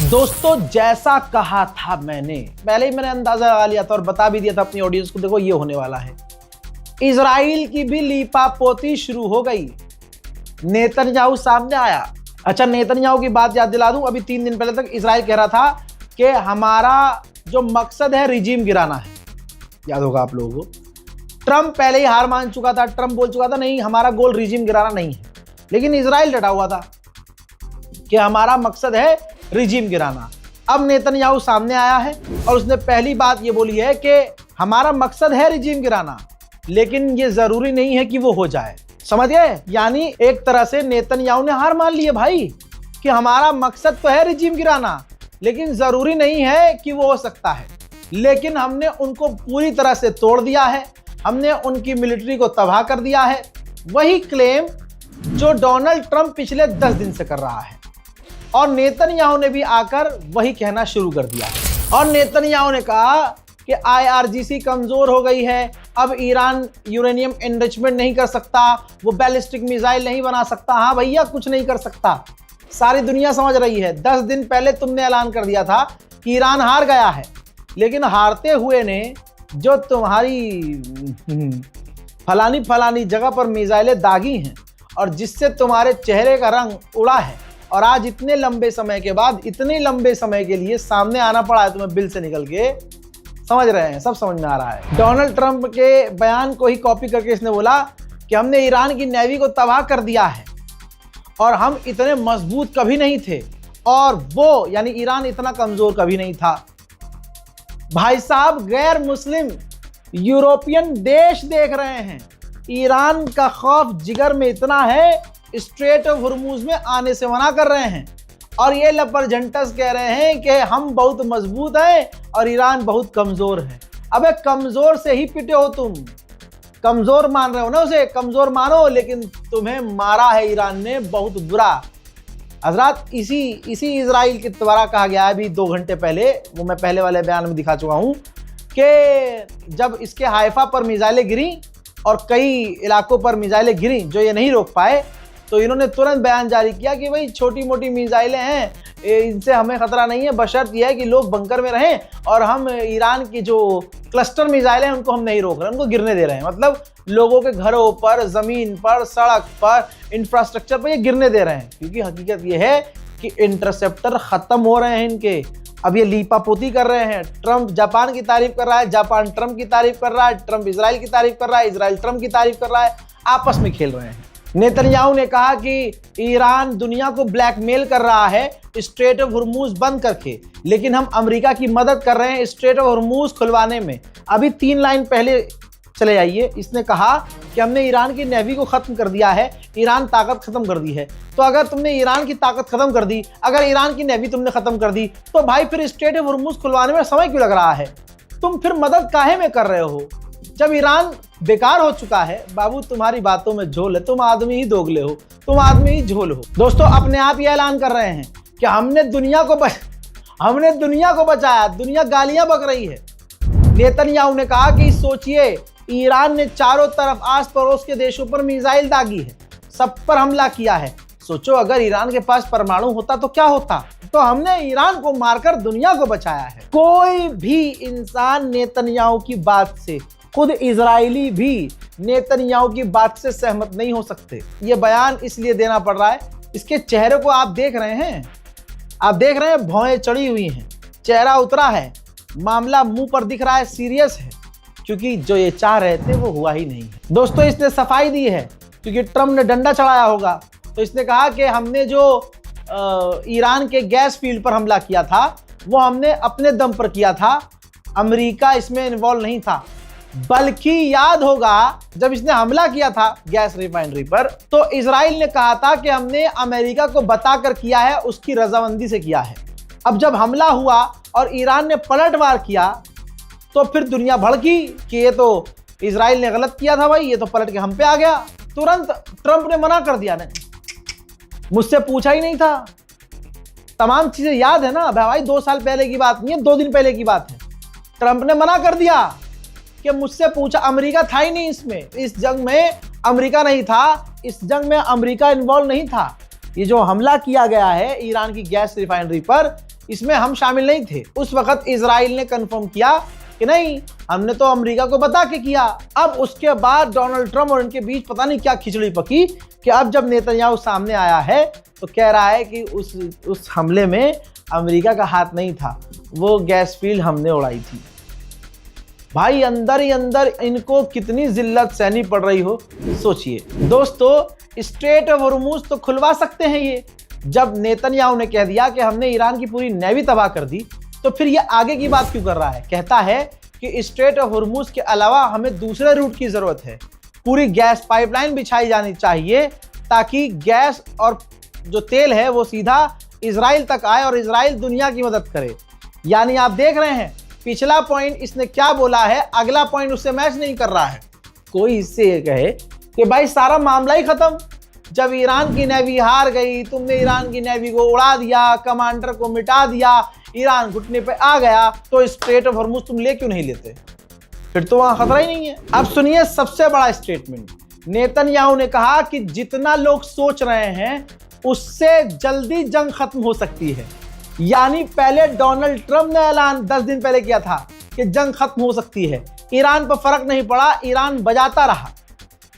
दोस्तों जैसा कहा था मैंने पहले ही मैंने अंदाजा लगा लिया था और बता भी दिया था अपनी ऑडियंस को, देखो ये होने वाला है। इजराइल की भी लीपापोती शुरू हो गई, नेतन्याहू सामने आया। अच्छा, नेतन्याहू की बात याद दिला दूं, अभी 3 दिन पहले तक इजराइल कह रहा था कि हमारा जो मकसद है रिजीम गिराना है, याद होगा आप लोगों को। ट्रंप पहले ही हार मान चुका था, ट्रंप बोल चुका था नहीं हमारा गोल रिजीम गिराना नहीं है, लेकिन इजराइल डटा हुआ था कि हमारा मकसद है रिजीम गिराना। अब नेतन्याहू सामने आया है और उसने पहली बात ये बोली है कि हमारा मकसद है रिजीम गिराना, लेकिन ये जरूरी नहीं है कि वो हो जाए। समझ गए? यानी एक तरह से नेतन्याहू ने हार मान ली है भाई कि हमारा मकसद तो है रिजीम गिराना, लेकिन जरूरी नहीं है कि वो हो सकता है। लेकिन हमने उनको पूरी तरह से तोड़ दिया है, हमने उनकी मिलिट्री को तबाह कर दिया है। वही क्लेम जो डोनाल्ड ट्रंप पिछले 10 दिन से कर रहा है, और नेतन्याहू ने भी आकर वही कहना शुरू कर दिया। और नेतन्याहू ने कहा कि IRGC कमजोर हो गई है, अब ईरान यूरेनियम एनरिचमेंट नहीं कर सकता, वो बैलिस्टिक मिसाइल नहीं बना सकता। हाँ भैया, कुछ नहीं कर सकता, सारी दुनिया समझ रही है। 10 दिन पहले तुमने ऐलान कर दिया था कि ईरान हार गया है, लेकिन हारते हुए ने जो तुम्हारी फलानी जगह पर मिसाइलें दागी हैं और जिससे तुम्हारे चेहरे का रंग उड़ा है, और आज इतने लंबे समय के बाद, इतने लंबे समय के लिए सामने आना पड़ा है तुम्हें बिल से निकल के। समझ रहे हैं? सब समझ में आ रहा है। डोनाल्ड ट्रंप के बयान को ही कॉपी करके इसने बोला कि हमने ईरान की नेवी को तबाह कर दिया है और हम इतने मजबूत कभी नहीं थे, और वो यानी ईरान इतना कमजोर कभी नहीं था। भाई साहब, गैर मुस्लिम यूरोपियन देश देख रहे हैं, ईरान का खौफ जिगर में इतना है, स्ट्रेट ऑफ हुर्मुज में आने से मना कर रहे हैं। और ये लपरजंटस कह रहे हैं कि हम बहुत मजबूत हैं और ईरान बहुत कमजोर है। अबे कमजोर से ही पिटे हो तुम, कमजोर मान रहे हो ना उसे, कमजोर मानो, लेकिन तुम्हें मारा है ईरान ने बहुत बुरा। हजरात, इसी इजराइल के द्वारा कहा गया है अभी 2 घंटे पहले, वो मैं पहले वाले बयान में दिखा चुका हूं कि जब इसके हाइफा पर मिसाइलें गिरी और कई इलाकों पर मिसाइलें गिरी जो ये नहीं रोक पाए, तो इन्होंने तुरंत बयान जारी किया कि भाई छोटी मोटी मिसाइलें हैं, इनसे हमें खतरा नहीं है, बशर्त यह है कि लोग बंकर में रहें, और हम ईरान की जो क्लस्टर मिसाइलें हैं उनको हम नहीं रोक रहे, उनको गिरने दे रहे हैं। मतलब लोगों के घरों पर, जमीन पर, सड़क पर, इंफ्रास्ट्रक्चर पर ये गिरने दे रहे हैं, क्योंकि हकीकत ये है कि इंटरसेप्टर खत्म हो रहे हैं इनके। अब ये लीपापोती कर रहे हैं। ट्रंप जापान की तारीफ कर रहा है, जापान ट्रंप की तारीफ कर रहा है, ट्रंप इजराइल की तारीफ कर रहा है, इजराइल ट्रंप की तारीफ कर रहा है, आपस में खेल रहे हैं। नेतन्याहू ने कहा कि ईरान दुनिया को ब्लैकमेल कर रहा है स्ट्रेट ऑफ हुर्मुज बंद करके, लेकिन हम अमेरिका की मदद कर रहे हैं स्ट्रेट ऑफ हुर्मुज खुलवाने में। अभी 3 लाइन पहले चले जाइए, इसने कहा कि हमने ईरान की नेवी को खत्म कर दिया है, ईरान ताकत खत्म कर दी है। तो अगर तुमने ईरान की ताकत खत्म कर दी, अगर ईरान की नेवी तुमने खत्म कर दी, तो भाई फिर स्ट्रेट ऑफ हुर्मुज खुलवाने में समय क्यों लग रहा है? तुम फिर मदद काहे में कर रहे हो जब ईरान बेकार हो चुका है? बाबू, तुम्हारी बातों में झोल है, तुम आदमी ही दोगले हो, तुम आदमी ही झोल हो। दोस्तों, अपने आप ये ऐलान कर रहे हैं कि हमने दुनिया को बचाया, दुनिया गालियां बक रही है। नेतन्याहू ने कहा कि सोचिए, ईरान ने चारों तरफ आस पड़ोस के देशों पर मिसाइल दागी है, सब पर हमला किया है। सोचो अगर ईरान के पास परमाणु होता तो क्या होता? तो हमने ईरान को मारकर दुनिया को बचाया है। कोई भी इंसान नेतन्याहू की बात से, खुद इजरायली भी नेतन्याहू की बात से सहमत नहीं हो सकते। ये बयान इसलिए देना पड़ रहा है, इसके चेहरे को आप देख रहे हैं, भौएं चढ़ी हुई हैं, चेहरा उतरा है, मामला मुंह पर दिख रहा है, सीरियस है, क्योंकि जो ये चाह रहे थे वो हुआ ही नहीं है। दोस्तों, इसने सफाई दी है, क्योंकि ट्रंप ने डंडा चढ़ाया होगा, तो इसने कहा कि हमने जो ईरान के गैस फील्ड पर हमला किया था वो हमने अपने दम पर किया था, अमेरिका इसमें इन्वॉल्व नहीं था। बल्कि याद होगा जब इसने हमला किया था गैस रिफाइनरी पर, तो इजराइल ने कहा था कि हमने अमेरिका को बताकर किया है, उसकी रजामंदी से किया है। अब जब हमला हुआ और ईरान ने पलटवार किया, तो फिर दुनिया भड़की कि ये तो इजराइल ने गलत किया था भाई, ये तो पलट के हम पे आ गया। तुरंत ट्रंप ने मना कर दिया, नहीं मुझसे पूछा ही नहीं था। तमाम चीजें याद है ना भाई, 2 साल पहले की बात नहीं है, 2 दिन पहले की बात है। ट्रंप ने मना कर दिया कि मुझसे पूछा, अमेरिका था ही नहीं इसमें, इस जंग में अमेरिका नहीं था, इस जंग में अमेरिका इन्वॉल्व नहीं था। ये जो हमला किया गया है ईरान की गैस रिफाइनरी पर, इसमें हम शामिल नहीं थे। उस वक्त इजराइल ने कंफर्म किया कि नहीं, हमने तो अमेरिका को बता के किया। अब उसके बाद डोनाल्ड ट्रम्प और उनके बीच पता नहीं क्या खिचड़ी पकी कि अब जब नेतन्याहू सामने आया है तो कह रहा है कि उस हमले में अमेरिका का हाथ नहीं था, वो गैस फील्ड हमने उड़ाई थी। भाई अंदर ही अंदर इनको कितनी जिल्लत सहनी पड़ रही हो, सोचिए। दोस्तों, स्ट्रेट ऑफ हॉर्मुज तो खुलवा सकते हैं ये। जब नेतन्याहू ने कह दिया कि हमने ईरान की पूरी नेवी तबाह कर दी, तो फिर ये आगे की बात क्यों कर रहा है? कहता है कि स्ट्रेट ऑफ हॉर्मुज के अलावा हमें दूसरे रूट की जरूरत है, पूरी गैस पाइपलाइन बिछाई जानी चाहिए ताकि गैस और जो तेल है वो सीधा इजराइल तक आए और इजराइल दुनिया की मदद करे। यानी आप देख रहे हैं, पिछला पॉइंट इसने क्या बोला है, अगला पॉइंट उससे मैच नहीं कर रहा है। कोई इससे ये कहे कि भाई सारा मामला ही खत्म, जब ईरान की नेवी हार गई, तुमने ईरान की नेवी को उड़ा दिया, कमांडर को मिटा दिया, ईरान घुटने पे आ गया, तो स्ट्रेट ऑफ हॉर्मुज तुम ले क्यों नहीं लेते? फिर तो वहां खतरा ही नहीं है। अब सुनिए सबसे बड़ा स्टेटमेंट। नेतन्याहू ने कहा कि जितना लोग सोच रहे हैं उससे जल्दी जंग खत्म हो सकती है। यानी पहले डोनाल्ड ट्रम्प ने ऐलान 10 दिन पहले किया था कि जंग खत्म हो सकती है, ईरान पर फर्क नहीं पड़ा, ईरान बजाता रहा,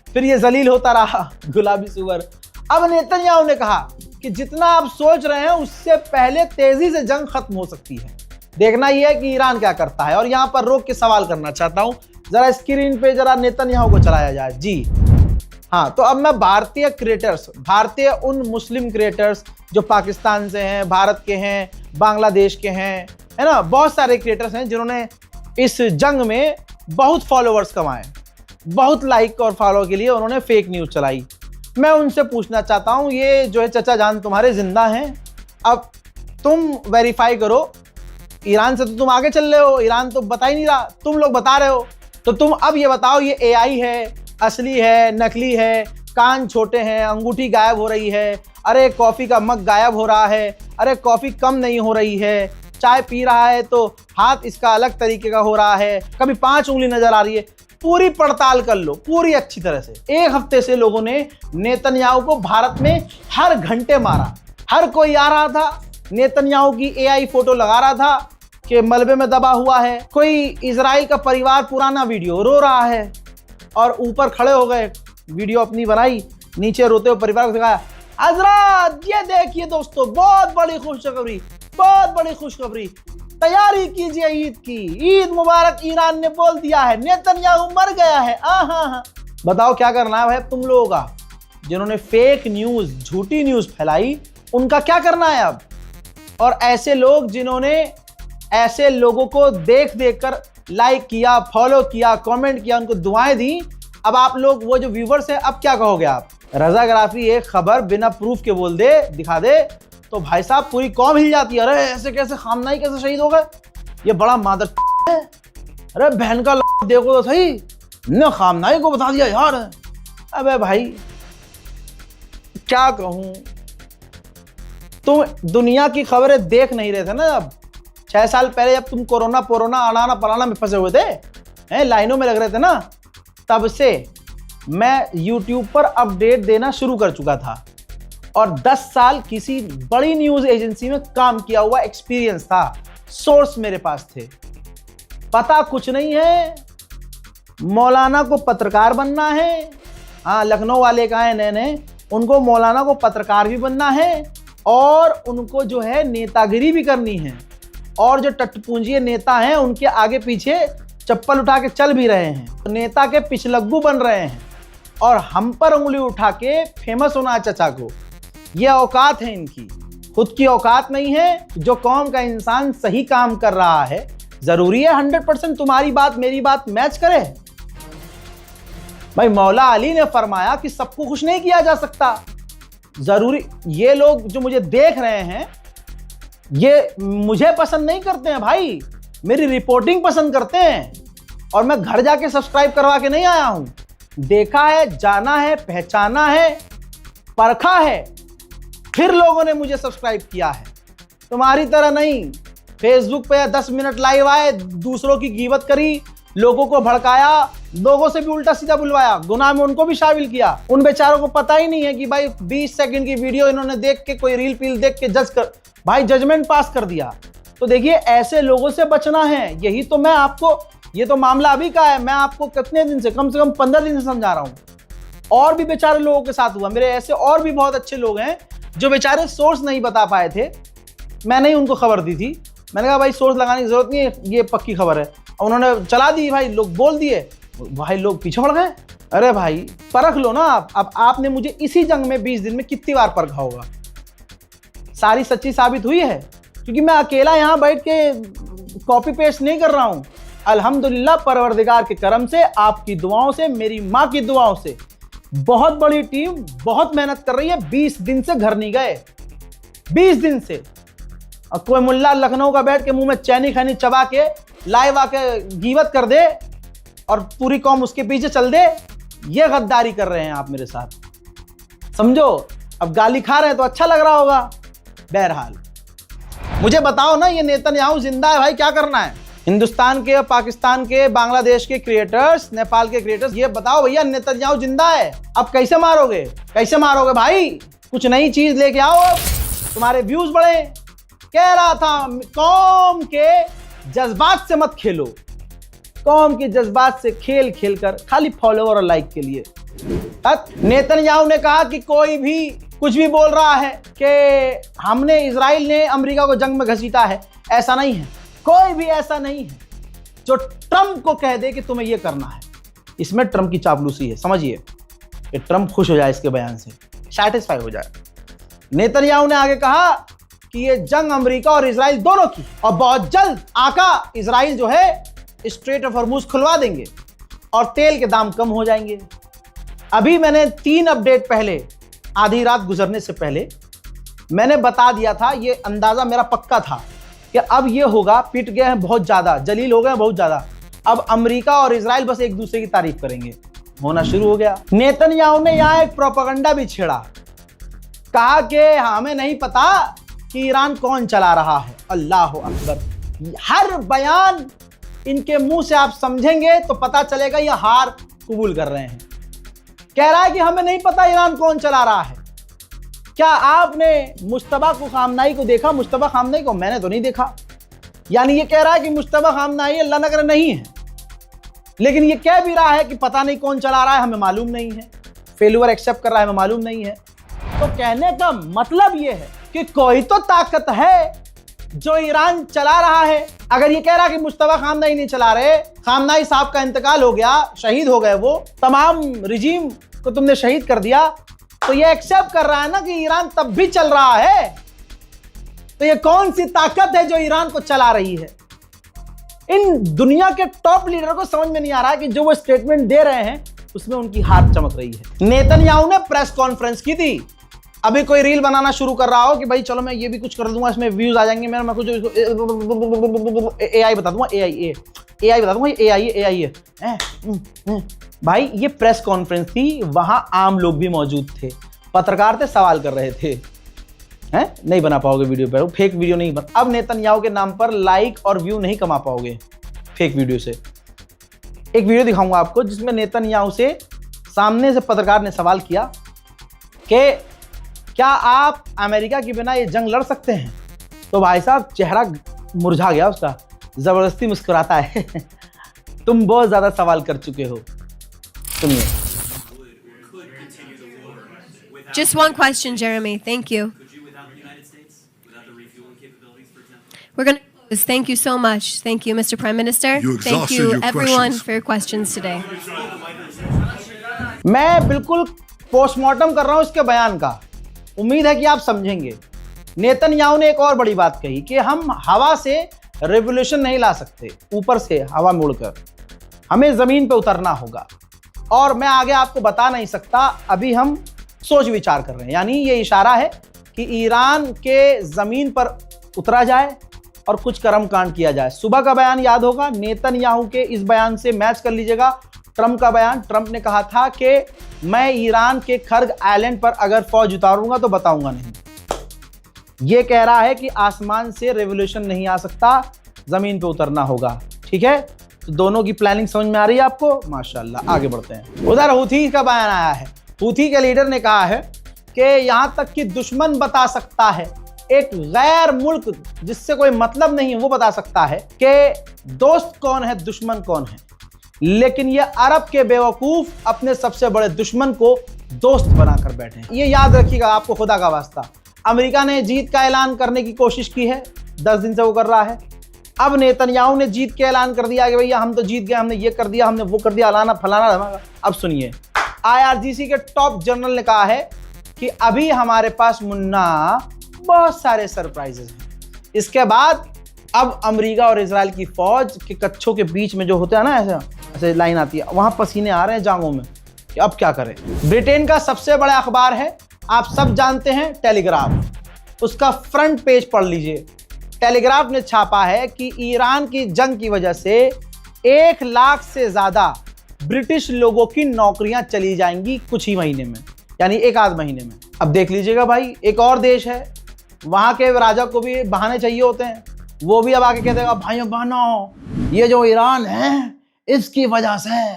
फिर ये जलील होता रहा, गुलाबी सुअर। अब नेतन्याहू ने कहा कि जितना आप सोच रहे हैं उससे पहले तेजी से जंग खत्म हो सकती है। देखना यह है कि ईरान क्या करता है। और यहां पर रोक के सवाल करना चाहता हूं, जरा स्क्रीन पे जरा नेतन्याहू को चलाया जाए जी। हाँ, तो अब मैं भारतीय क्रिएटर्स, भारतीय उन मुस्लिम क्रिएटर्स जो पाकिस्तान से हैं, भारत के हैं, बांग्लादेश के हैं, है ना, बहुत सारे क्रिएटर्स हैं जिन्होंने इस जंग में बहुत फॉलोअर्स कमाए, बहुत लाइक और फॉलो के लिए उन्होंने फेक न्यूज़ चलाई। मैं उनसे पूछना चाहता हूँ, ये जो है चचा जान तुम्हारे जिंदा हैं, अब तुम वेरीफाई करो। ईरान से तो तुम आगे चल रहे हो, ईरान तो बता ही नहीं रहा, तुम लोग बता रहे हो, तो तुम अब ये बताओ ये AI है, असली है, नकली है, कान छोटे हैं, अंगूठी गायब हो रही है, अरे कॉफ़ी का मग गायब हो रहा है, अरे कॉफ़ी कम नहीं हो रही है, चाय पी रहा है तो हाथ इसका अलग तरीके का हो रहा है, कभी 5 उंगली नजर आ रही है। पूरी पड़ताल कर लो, पूरी अच्छी तरह से। 1 हफ्ते से लोगों ने नेतन्याहू को भारत में हर घंटे मारा, हर कोई आ रहा था, नेतन्याहू की AI फोटो लगा रहा था कि मलबे में दबा हुआ है, कोई इजराइल का परिवार पुराना वीडियो रो रहा है और ऊपर खड़े हो गए, वीडियो अपनी बनाई, नीचे रोते हुए परिवार को दिखाया, हजरत ये देखिए दोस्तों, बहुत बड़ी खुशखबरी, बहुत बड़ी खुशखबरी, तैयारी कीजिए ईद की, ईद मुबारक, ईरान ने बोल दिया है, नेतन्याहू मर गया है। बताओ क्या करना है भाई तुम लोगों का? जिन्होंने फेक न्यूज, झूठी न्यूज फैलाई, उनका क्या करना है अब? और ऐसे लोग जिन्होंने ऐसे लोगों को देख देख कर लाइक किया, फॉलो किया, कमेंट किया, उनको दुआएं दी, अब आप लोग वो जो व्यूवर्स हैं, अब क्या कहोगे आप? रजा गराफी एक खबर बिना प्रूफ के बोल दे, दिखा दे, तो भाई साहब पूरी कौम हिल जाती है। अरे ऐसे कैसे, खामनाई कैसे शहीद हो गए, ये बड़ा मादर है, अरे बहन का देखो तो सही, ने खामनाई को बता दिया यार। अबे भाई क्या कहूं, तुम दुनिया की खबरें देख नहीं रहे थे ना। अब 6 साल पहले जब तुम कोरोना अनाना पलाना में फंसे हुए थे, लाइनों में लग रहे थे ना, तब से मैं YouTube पर अपडेट देना शुरू कर चुका था और 10 साल किसी बड़ी न्यूज एजेंसी में काम किया हुआ एक्सपीरियंस था, सोर्स मेरे पास थे। पता कुछ नहीं है, मौलाना को पत्रकार बनना है। हाँ, लखनऊ वाले का है नए, उनको मौलाना को पत्रकार भी बनना है और उनको जो है नेतागिरी भी करनी है। और जो टटपुंजी नेता हैं उनके आगे पीछे चप्पल उठा के चल भी रहे हैं, नेता के पिछलग्गू बन रहे हैं और हम पर उंगली उठा के फेमस होना चचा को। ये औकात है इनकी, खुद की औकात नहीं है। जो कौम का इंसान सही काम कर रहा है, जरूरी है 100% तुम्हारी बात मेरी बात मैच करे? भाई मौला अली ने फरमाया कि सबको खुश नहीं किया जा सकता, जरूरी। ये लोग जो मुझे देख रहे हैं ये मुझे पसंद नहीं करते हैं भाई, मेरी रिपोर्टिंग पसंद करते हैं। और मैं घर जाके सब्सक्राइब करवा के नहीं आया हूं, देखा है, जाना है, पहचाना है, परखा है, फिर लोगों ने मुझे सब्सक्राइब किया है। तुम्हारी तरह नहीं, फेसबुक पे 10 मिनट लाइव आए, दूसरों की गीबत करी, लोगों को भड़काया, लोगों से भी उल्टा सीधा बुलवाया, गुनाह में उनको भी शामिल किया। उन बेचारों को पता ही नहीं है कि भाई 20 सेकंड की वीडियो इन्होंने देख के, कोई रील पील देख के भाई जजमेंट पास कर दिया। तो देखिए ऐसे लोगों से बचना है। यही तो मैं आपको, ये तो मामला अभी का है, मैं आपको कितने दिन से, कम 15 दिन से समझा रहा हूं। और भी बेचारे लोगों के साथ हुआ, मेरे ऐसे और भी बहुत अच्छे लोग हैं जो बेचारे सोर्स नहीं बता पाए थे, मैंने ही उनको खबर दी थी। मैंने कहा भाई सोर्स लगाने की जरूरत नहीं है, ये पक्की खबर है, और उन्होंने चला दी भाई, लोग बोल दिए, भाई लोग पीछे पड़ गए। अरे भाई परख लो ना आप। अब आपने मुझे इसी जंग में 20 दिन में कितनी बार परखा होगा, सारी सच्ची साबित हुई है, क्योंकि मैं अकेला यहां बैठ के कॉपी पेस्ट नहीं कर रहा हूं। अल्हम्दुलिल्लाह परवरदिगार के करम से, आपकी दुआओं से, मेरी माँ की दुआओं से बहुत बड़ी टीम बहुत मेहनत कर रही है। 20 दिन से घर नहीं गए, 20 दिन से। और कोई मुल्ला लखनऊ का बैठ के मुंह में चैनी खैनी चबा के लाइव आके गीवत कर दे और पूरी कौम उसके पीछे चल दे, ये गद्दारी कर रहे हैं आप मेरे साथ, समझो। अब गाली खा रहे हैं तो अच्छा लग रहा होगा। बहरहाल मुझे बताओ ना, ये नेतन्याहू जिंदा है भाई, क्या करना है? हिंदुस्तान के, पाकिस्तान के, बांग्लादेश के क्रिएटर्स, नेपाल के क्रिएटर्स, ये बताओ भैया नेतन्याहू जिंदा है, अब कैसे मारोगे? कैसे मारोगे भाई? कुछ नई चीज लेके आओ, अब तुम्हारे व्यूज बढ़े। कह रहा था कौम के जज्बात से मत खेलो, कौम के जज्बात से खेल खेल कर खाली फॉलोवर और लाइक के लिए। नेतन्याहू ने कहा कि कोई भी कुछ भी बोल रहा है कि हमने, इजराइल ने अमेरिका को जंग में घसीटा है, ऐसा नहीं है, कोई भी ऐसा नहीं है जो ट्रंप को कह दे कि तुम्हें यह करना है। इसमें ट्रंप की चापलूसी है, समझिए कि ट्रंप खुश हो जाए इसके बयान से, सैटिस्फाई हो जाए। नेतन्याहू ने आगे कहा कि ये जंग अमेरिका और इजराइल दोनों की, और बहुत जल्द आका इजराइल जो है स्ट्रेट ऑफ हॉर्मुज खुलवा देंगे और तेल के दाम कम हो जाएंगे। अभी मैंने 3 अपडेट पहले, आधी रात गुजरने से पहले मैंने बता दिया था, ये अंदाजा मेरा पक्का था कि अब ये होगा, पिट गए हैं बहुत ज्यादा, जलील हो गए हैं बहुत ज्यादा, अब अमेरिका और इजराइल बस एक दूसरे की तारीफ करेंगे, होना शुरू हो गया। नेतन्याहू ने यहां एक प्रोपेगेंडा भी छेड़ा, कहा कि हमें नहीं पता कि ईरान कौन चला रहा है। अल्लाह अकबर। हर बयान इनके मुंह से आप समझेंगे तो पता चलेगा ये हार कबूल कर रहे हैं। कह रहा है कि हमें नहीं पता ईरान कौन चला रहा है। क्या आपने मुश्तबा खामनाई को देखा? मुश्तबा खामनाई को मैंने तो नहीं देखा। यानी ये कह रहा है कि मुश्तबा खामनाई अल्लाह न करे नहीं है, लेकिन ये कह भी रहा है कि पता नहीं कौन चला रहा है, हमें मालूम नहीं है। फेल्यूर एक्सेप्ट कर रहा है, हमें मालूम नहीं है। तो कहने का मतलब ये है कि कोई तो ताकत है जो ईरान चला रहा है। अगर ये कह रहा है कि मुश्तबा खामनाई नहीं चला रहे, खामनाई साहब का इंतकाल हो गया, शहीद हो गए, वो तमाम रिजीम को तुमने शहीद कर दिया, तो ये एक्सेप्ट कर रहा है ना कि ईरान तब भी चल रहा है। तो ये कौन सी ताकत है जो ईरान को चला रही है? इन दुनिया के टॉप लीडर को समझ में नहीं आ रहा है कि जो वो स्टेटमेंट दे रहे हैं उसमें उनकी हाथ चमक रही है। नेतन्याहू ने प्रेस कॉन्फ्रेंस की थी। अभी कोई रील बनाना शुरू कर रहा हो कि भाई चलो मैं ये भी कुछ कर दूंगा, इसमें व्यूज आ जाएंगे, मैं कुछ एआई बता दूंगा, एआई बता दूंगा, एआई है। भाई ये प्रेस कॉन्फ्रेंस थी, वहां आम लोग भी मौजूद थे, पत्रकार थे, सवाल कर रहे थे। हैं? नहीं बना पाओगे वीडियो पर, फेक वीडियो नहीं बन। अब नेतन्याहू के नाम पर लाइक और व्यू नहीं कमा पाओगे फेक वीडियो से। एक वीडियो दिखाऊंगा आपको जिसमें नेतन्याहू से सामने से पत्रकार ने सवाल किया कि क्या आप अमेरिका के बिना ये जंग लड़ सकते हैं? तो भाई साहब चेहरा मुरझा गया उसका, जबरदस्ती मुस्कुराता है। तुम बहुत ज्यादा सवाल कर चुके हो। सुनिए। Just one question, Jeremy. Thank you. We're going to close. Thank you so much. Thank you, Mr. Prime Minister. Thank you, everyone, for your questions today. मैं बिल्कुल पोस्टमार्टम कर रहा हूं इसके बयान का, उम्मीद है कि आप समझेंगे। नेतन्याहू ने एक और बड़ी बात कही कि हम हवा से रेवोल्यूशन नहीं ला सकते, ऊपर से हवा मोड़कर, हमें जमीन पे उतरना होगा। और मैं आगे आपको बता नहीं सकता, अभी हम सोच विचार कर रहे हैं। यानी ये इशारा है कि ईरान के जमीन पर उतरा जाए और कुछ कर्मकांड किया जाए। सुबह का बयान याद होगा, नेतन्याहू के इस बयान से मैच कर लीजिएगा ट्रंप का बयान। ट्रंप ने कहा था कि मैं ईरान के खर्ग आइलैंड पर अगर फौज उतारूंगा तो बताऊंगा नहीं। यह कह रहा है कि आसमान से रेवोल्यूशन नहीं आ सकता, जमीन पे उतरना होगा। ठीक है, तो दोनों की प्लानिंग समझ में आ रही है आपको? माशाल्लाह। आगे बढ़ते हैं। उधर हूथी का बयान आया है। हूथी के लीडर ने कहा है कि यहां तक कि दुश्मन बता सकता है एक गैर मुल्क जिससे कोई मतलब नहीं है वो बता सकता है कि दोस्त कौन है दुश्मन कौन है। लेकिन ये अरब के बेवकूफ अपने सबसे बड़े दुश्मन को दोस्त बनाकर बैठे हैं। ये याद रखिएगा, आपको खुदा का वास्ता। अमेरिका ने जीत का ऐलान करने की कोशिश की है, 10 दिन से वो कर रहा है। अब नेतन्याहू ने जीत के ऐलान कर दिया कि भैया हम तो जीत गए, हमने ये कर दिया, हमने वो कर दिया, अलाना फलाना धमाका। अब सुनिए, IRGC के टॉप जनरल ने कहा है कि अभी हमारे पास मुन्ना बहुत सारे सरप्राइजेस हैं। इसके बाद अब अमेरिका और इजराइल की फौज के कच्छों के बीच में जो होता है ना, ऐसे लाइन आती है, वहां पसीने आ रहे हैं जांघों में कि अब क्या करें। ब्रिटेन का सबसे बड़ा अखबार है, आप सब जानते हैं, टेलीग्राफ। उसका फ्रंट पेज पढ़ लीजिए। टेलीग्राफ ने छापा है कि ईरान की जंग की वजह से 1 लाख से ज्यादा ब्रिटिश लोगों की नौकरियां चली जाएंगी कुछ ही महीने में, यानी 1 आध महीने में। अब देख लीजिएगा भाई, एक और देश है, वहां के राजा को भी बहाने चाहिए होते हैं, वो भी अब आके कह देगा भाइयों बहनों, ये जो ईरान है इसकी वजह से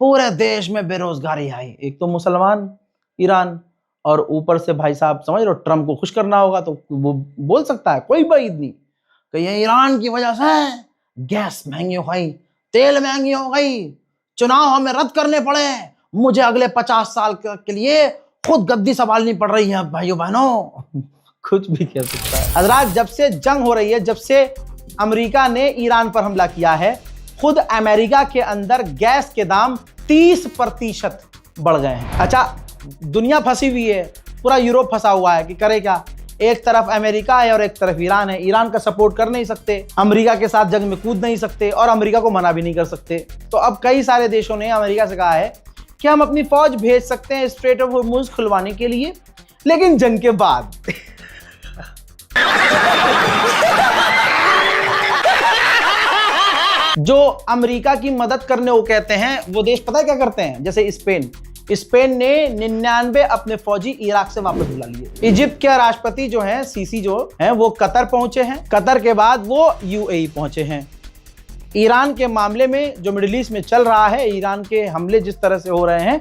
पूरे देश में बेरोजगारी आई। एक तो मुसलमान ईरान, और ऊपर से भाई साहब समझ लो ट्रम्प को खुश करना होगा तो वो बोल सकता है, कोई बात नहीं कि ये ईरान की वजह से गैस महंगी हो गई, तेल महंगी हो गई, चुनाव हमें रद्द करने पड़े, मुझे अगले 50 साल के लिए खुद गद्दी संभालनी पड़ रही है। भाइयों बहनों, कुछ भी कह सकता है। हजरात, जब से जंग हो रही है, जब से अमेरिका ने ईरान पर हमला किया है, खुद अमेरिका के अंदर गैस के दाम 30% बढ़ गए हैं। अच्छा, दुनिया फंसी हुई है, पूरा यूरोप फंसा हुआ है कि करे क्या। एक तरफ अमेरिका है और एक तरफ ईरान है। ईरान का सपोर्ट कर नहीं सकते, अमेरिका के साथ जंग में कूद नहीं सकते, और अमेरिका को मना भी नहीं कर सकते। तो अब कई सारे देशों ने अमेरिका से कहा है कि हम अपनी फौज भेज सकते हैं स्ट्रेट ऑफ हॉर्मुज़ खुलवाने के लिए, लेकिन जंग के बाद। जो अमेरिका की मदद करने वो कहते हैं, वो देश पता है क्या करते हैं? जैसे स्पेन ने 99 अपने फौजी इराक से वापस बुला लिए। इजिप्ट के राष्ट्रपति जो हैं, सीसी जो हैं, वो कतर पहुंचे हैं। कतर के बाद वो UAE पहुंचे हैं। ईरान के मामले में जो मिडिल ईस्ट में चल रहा है, ईरान के हमले जिस तरह से हो रहे हैं,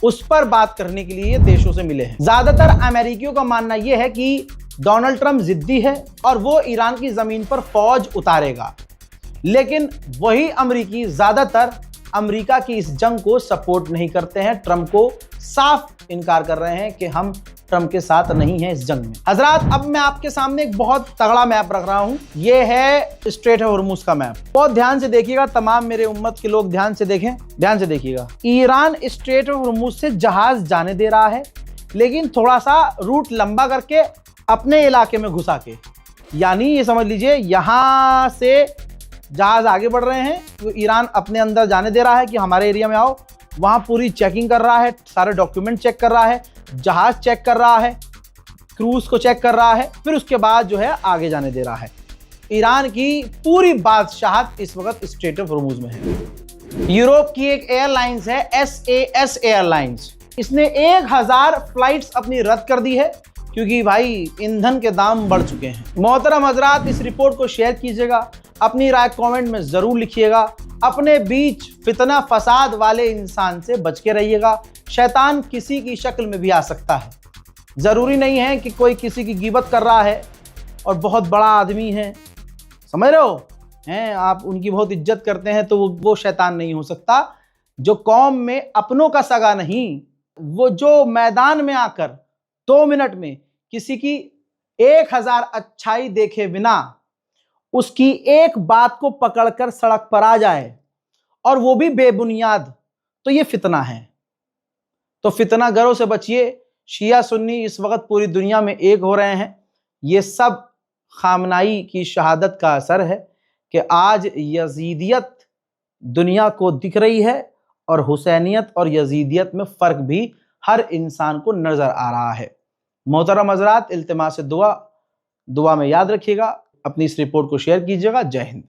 उस पर बात करने के लिए देशों से मिले हैं। ज्यादातर अमेरिकियों का मानना यह है कि डोनाल्ड ट्रंप जिद्दी है और वो ईरान की जमीन पर फौज उतारेगा, लेकिन वही अमेरिकी ज्यादातर अमेरिका की इस जंग को सपोर्ट नहीं करते हैं। ट्रंप को साफ इनकार कर रहे हैं कि हम ट्रंप के साथ नहीं हैं इस जंग में। हजरात, अब मैं आपके सामने एक बहुत तगड़ा मैप रख रहा हूं। ये है स्ट्रेट ऑफ हॉर्मुज़ का मैप। बहुत ध्यान से देखिएगा, तमाम मेरे उम्मत के लोग ध्यान से देखें, ध्यान से देखिएगा। ईरान स्ट्रेट ऑफ हॉर्मुज़ से जहाज जाने दे रहा है, लेकिन थोड़ा सा रूट लंबा करके अपने इलाके में घुसा के, यानी ये समझ लीजिए यहां से जहाज आगे बढ़ रहे हैं तो ईरान अपने अंदर जाने दे रहा है कि हमारे एरिया में आओ। वहां पूरी चेकिंग कर रहा है, सारे डॉक्यूमेंट चेक कर रहा है, जहाज चेक कर रहा है, क्रूज को चेक कर रहा है, फिर उसके बाद जो है आगे जाने दे रहा है। ईरान की पूरी बादशाहत इस वक्त स्ट्रेट ऑफ हॉर्मुज़ में है। यूरोप की एक एयरलाइंस है SAS एयरलाइंस, इसने 1000 फ्लाइट्स अपनी रद्द कर दी है क्योंकि भाई ईंधन के दाम बढ़ चुके हैं। मोहतरम हजरात, इस रिपोर्ट को शेयर कीजिएगा, अपनी राय कमेंट में जरूर लिखिएगा। अपने बीच फितना फसाद वाले इंसान से बच के रहिएगा। शैतान किसी की शक्ल में भी आ सकता है। जरूरी नहीं है कि कोई किसी की गिबत कर रहा है और बहुत बड़ा आदमी है, समझ रहे हो, हैं आप उनकी बहुत इज्जत करते हैं, तो वो शैतान नहीं हो सकता। जो कौम में अपनों का सगा नहीं, वो जो मैदान में आकर 2 मिनट में किसी की 1000 अच्छाई देखे बिना उसकी एक बात को पकड़कर सड़क पर आ जाए, और वो भी बेबुनियाद, तो ये फितना है। तो फितना गरों से बचिए। शिया सुन्नी इस वक्त पूरी दुनिया में एक हो रहे हैं। ये सब खामनाई की शहादत का असर है कि आज यजीदियत दुनिया को दिख रही है, और हुसैनियत और यजीदियत में फ़र्क भी हर इंसान को नज़र आ रहा है। मोहतरम हज़रात, इल्तिमास दुआ में याद रखिएगा। अपनी इस रिपोर्ट को शेयर कीजिएगा। जय हिंद।